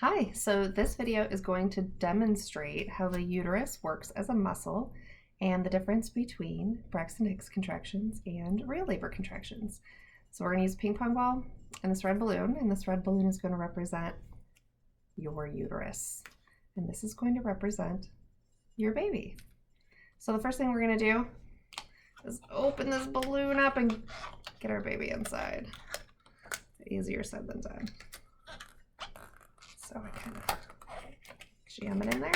Hi, so this video is going to demonstrate how the uterus works as a muscle and the difference between Braxton Hicks contractions and real labor contractions. So we're going to use a ping pong ball and this red balloon, and this red balloon is going to represent your uterus. And this is going to represent your baby. So the first thing we're going to do is open this balloon up and get our baby inside. Easier said than done. So I kind of jam it in there.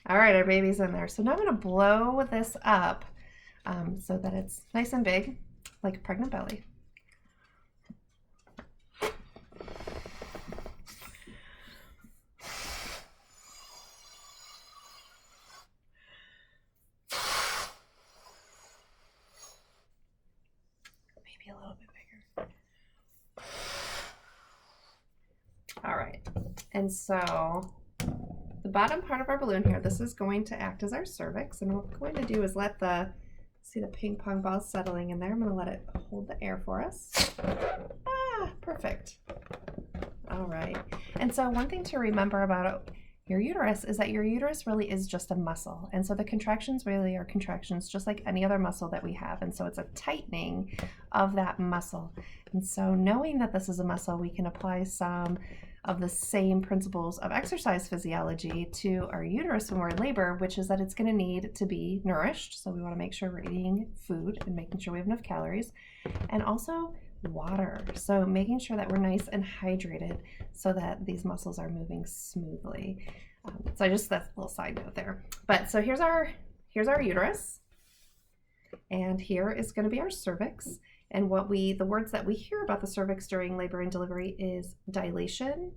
All right, our baby's in there. So now I'm going to blow this up so that it's nice and big, like a pregnant belly. Maybe a little bit bigger. All right, and so the bottom part of our balloon here, this is going to act as our cervix, and what we're going to do is let see the ping pong ball settling in there. I'm going to let it hold the air for us. Perfect. All right, and so one thing to remember about your uterus is that your uterus really is just a muscle, and so the contractions really are contractions just like any other muscle that we have, and so it's a tightening of that muscle. And so knowing that this is a muscle, we can apply some of the same principles of exercise physiology to our uterus when we're in labor, which is that it's going to need to be nourished. So we want to make sure we're eating food and making sure we have enough calories, and also water. So making sure that we're nice and hydrated so that these muscles are moving smoothly. So that's a little side note there. But so here's our uterus, and here is going to be our cervix. And the words that we hear about the cervix during labor and delivery is dilation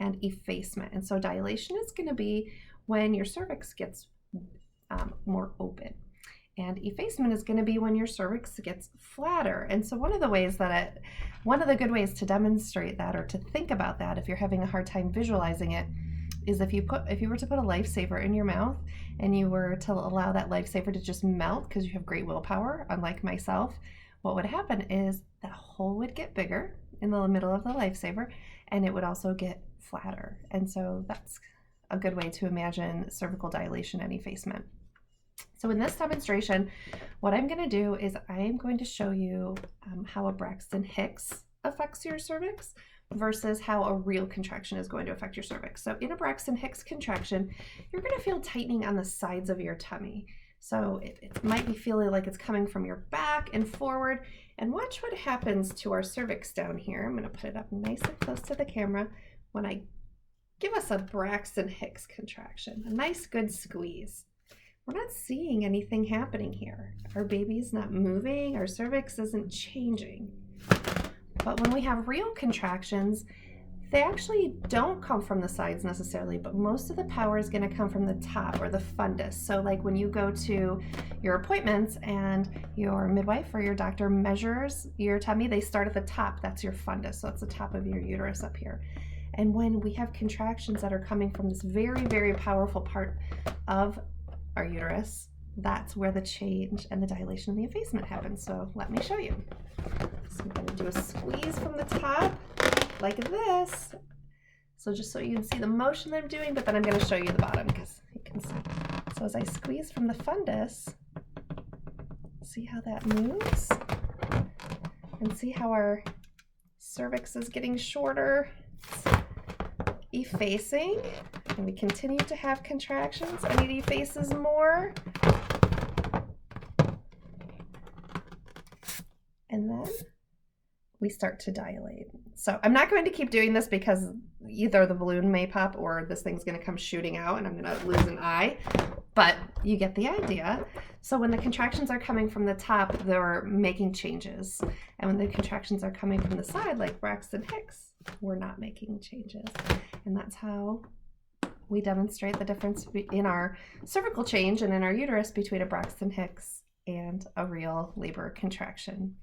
and effacement. And so dilation is going to be when your cervix gets more open. And effacement is going to be when your cervix gets flatter. And so one of the good ways to demonstrate that, or to think about that if you're having a hard time visualizing it, is if you were to put a lifesaver in your mouth and you were to allow that lifesaver to just melt because you have great willpower, unlike myself, what would happen is that hole would get bigger in the middle of the lifesaver, and it would also get flatter. And so that's a good way to imagine cervical dilation and effacement. So in this demonstration, what I'm going to do is I'm going to show you how a Braxton Hicks affects your cervix versus how a real contraction is going to affect your cervix. So in a Braxton Hicks contraction, you're going to feel tightening on the sides of your tummy. So it might be feeling like it's coming from your back and forward. And watch what happens to our cervix down here. I'm going to put it up nice and close to the camera when I give us a Braxton Hicks contraction. A nice good squeeze. We're not seeing anything happening here. Our baby's not moving. Our cervix isn't changing. But when we have real contractions, they actually don't come from the sides necessarily, but most of the power is going to come from the top, or the fundus. So like when you go to your appointments and your midwife or your doctor measures your tummy, they start at the top. That's your fundus. So that's the top of your uterus up here. And when we have contractions that are coming from this very, very powerful part of our uterus, that's where the change and the dilation and the effacement happens. So let me show you. So I'm going to do a squeeze from the top like this. So just so you can see the motion that I'm doing, but then I'm going to show you the bottom because you can see. So as I squeeze from the fundus, see how that moves? And see how our cervix is getting shorter, effacing, and we continue to have contractions, and it effaces more. And then we start to dilate. So I'm not going to keep doing this because either the balloon may pop or this thing's going to come shooting out and I'm going to lose an eye, but you get the idea. So when the contractions are coming from the top, they're making changes. And when the contractions are coming from the side, like Braxton Hicks, we're not making changes. And that's how we demonstrate the difference in our cervical change and in our uterus between a Braxton Hicks and a real labor contraction.